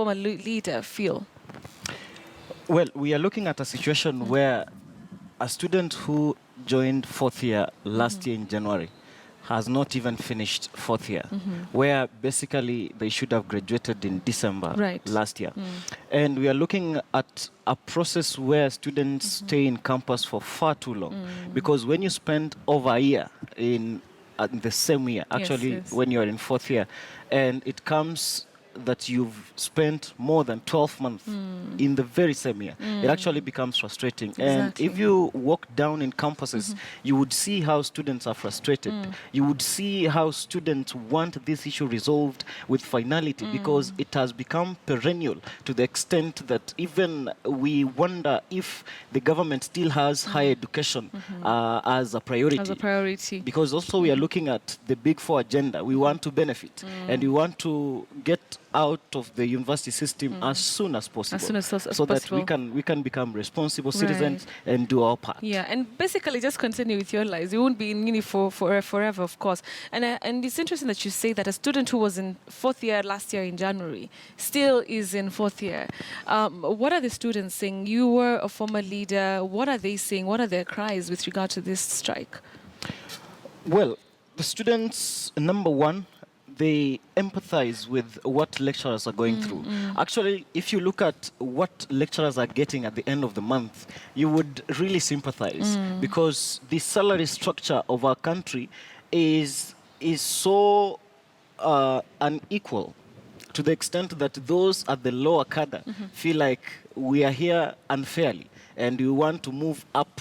former leader feel? Well, we are looking at a situation where a student who joined fourth year last year in January has not even finished fourth year, where basically they should have graduated in December last year. And we are looking at a process where students stay in campus for far too long. Because when you spend over a year in the same year, actually when you're in fourth year, and it comes that you've spent more than 12 months in the very same year, it actually becomes frustrating. And if you walk down in campuses, you would see how students are frustrated. You would see how students want this issue resolved with finality, because it has become perennial to the extent that even we wonder if the government still has higher education as a priority. As a priority. Because also we are looking at the Big Four agenda. We want to benefit and we want to get out of the university system as soon as possible, so that we can become responsible citizens and do our part. Yeah, and basically just continue with your lives. You won't be in uni for forever, of course. And it's interesting that you say that a student who was in fourth year last year in January still is in fourth year. What are the students saying? You were a former leader. What are they saying? What are their cries with regard to this strike? Well, the students, number one, they empathize with what lecturers are going through. Actually, if you look at what lecturers are getting at the end of the month, you would really sympathize, because the salary structure of our country is so unequal, to the extent that those at the lower cadre feel like we are here unfairly and we want to move up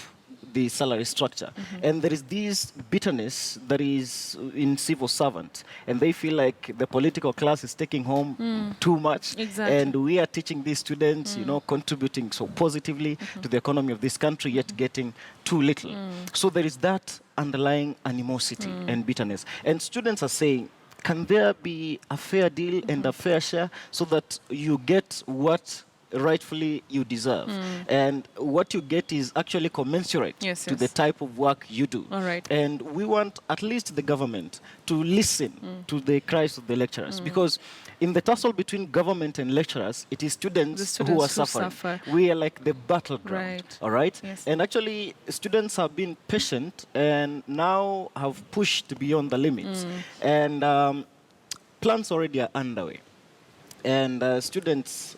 the salary structure. And there is this bitterness that is in civil servants, and they feel like the political class is taking home too much, and we are teaching these students, you know, contributing so positively to the economy of this country, yet getting too little. So there is that underlying animosity and bitterness. And students are saying, can there be a fair deal and a fair share so that you get what rightfully you deserve, and what you get is actually commensurate to the type of work you do. And we want at least the government to listen to the cries of the lecturers, because in the tussle between government and lecturers, it is students who are suffering. We are like the battleground, all right? And actually, students have been patient and now have pushed beyond the limits, and plans already are underway. And students,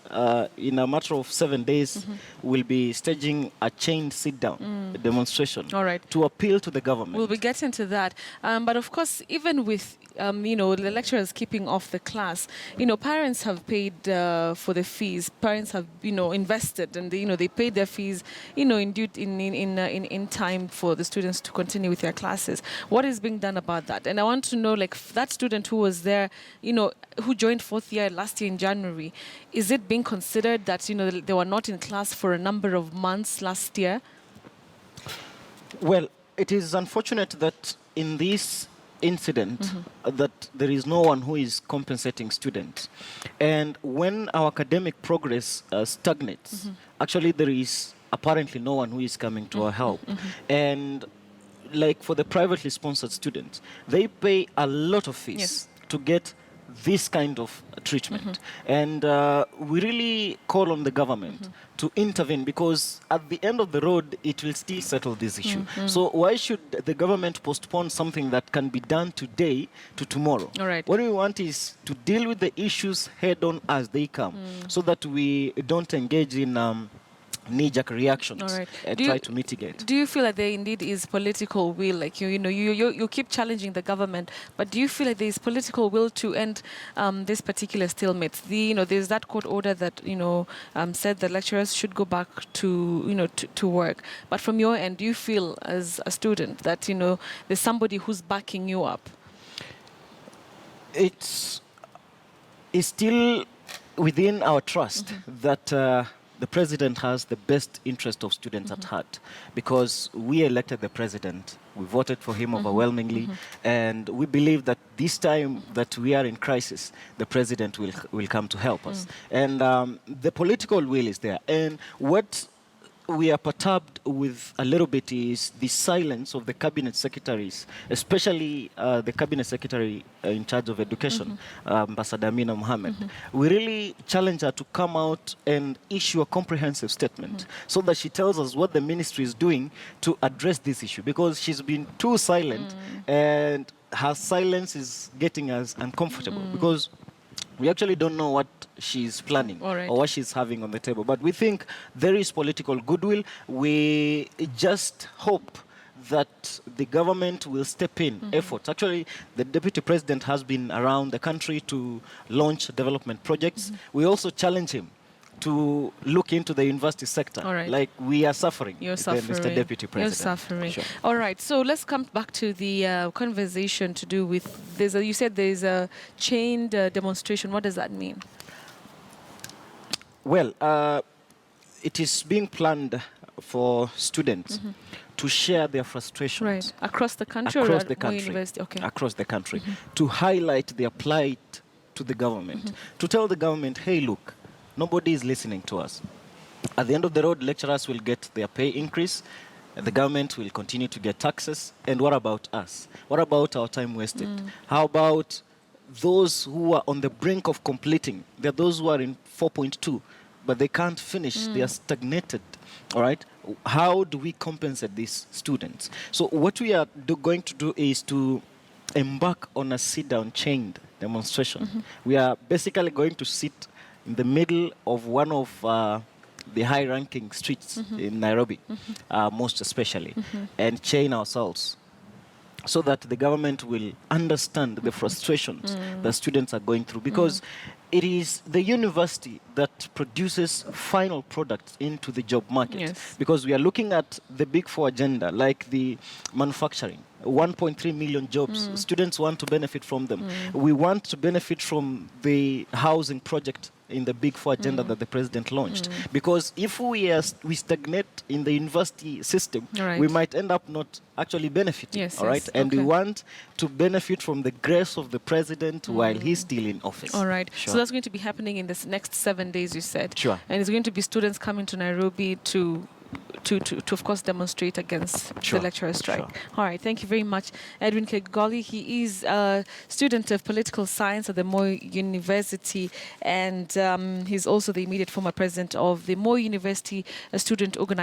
in a matter of 7 days, will be staging a chained sit-down demonstration to appeal to the government. We'll be getting to that. But of course, even with you know, the lecturers keeping off the class, you know, parents have paid for the fees. Parents have, you know, invested, and they, you know, they paid their fees, you know, in time for the students to continue with their classes. What is being done about that? And I want to know, like, that student who was there, you know, who joined fourth year last year in January, is it being considered that, you know, they were not in class for a number of months last year? Well, it is unfortunate that in this incident that there is no one who is compensating students. And when our academic progress stagnates, actually there is apparently no one who is coming to our help. And like for the privately sponsored students, they pay a lot of fees to get this kind of treatment. And we really call on the government to intervene, because at the end of the road, it will still settle this issue. So why should the government postpone something that can be done today to tomorrow? What we want is to deal with the issues head on as they come, so that we don't engage in knee-jerk reactions and try to mitigate. Do you feel that there indeed is political will? Like, you keep challenging the government, but do you feel like there is political will to end this particular stalemate? There's that court order that said that lecturers should go back to to work. But from your end, do you feel as a student that there's somebody who's backing you up? It's still within our trust that the president has the best interest of students at heart, because we elected the president, we voted for him overwhelmingly, and we believe that this time that we are in crisis, the president will come to help us. And the political will is there. And what we are perturbed with a little bit is the silence of the cabinet secretaries, especially the cabinet secretary in charge of education, Ambassador Amina Mohammed. We really challenge her to come out and issue a comprehensive statement so that she tells us what the ministry is doing to address this issue, because she's been too silent and her silence is getting us uncomfortable because we actually don't know what she's planning or what she's having on the table. But we think there is political goodwill. We just hope that the government will step in efforts. Actually, the deputy president has been around the country to launch development projects. We also challenge him to look into the university sector. Like, we are suffering. You're suffering. Mr. Deputy President. You're suffering. Sure. All right. So let's come back to the conversation to do with you said there's a chained demonstration. What does that mean? Well, it is being planned for students to share their frustrations. Across the country across or the country. University? Okay. Across the country. To highlight their plight to the government. To tell the government, hey, look, nobody is listening to us. At the end of the road, lecturers will get their pay increase, and the government will continue to get taxes. And what about us? What about our time wasted? How about those who are on the brink of completing? There are those who are in 4.2, but they can't finish. They are stagnated. All right? How do we compensate these students? So what we are going to do is to embark on a sit-down chained demonstration. We are basically going to sit in the middle of one of the high-ranking streets in Nairobi, most especially, and chain ourselves so that the government will understand the frustrations the students are going through, because it is the university that produces final products into the job market. Because we are looking at the Big Four agenda, like the manufacturing. 1.3 million jobs. Students want to benefit from them. We want to benefit from the housing project in the Big Four agenda that the president launched. Because if we stagnate in the university system, we might end up not actually benefiting. All right? And we want to benefit from the grace of the president while he's still in office. All right. So that's going to be happening in this next 7 days, you said. Sure. And it's going to be students coming to Nairobi to of course, demonstrate against the lecturer strike. All right, thank you very much, Edwin Kegoli. He is a student of political science at the Moi University, and he's also the immediate former president of the Moi University Student Organization.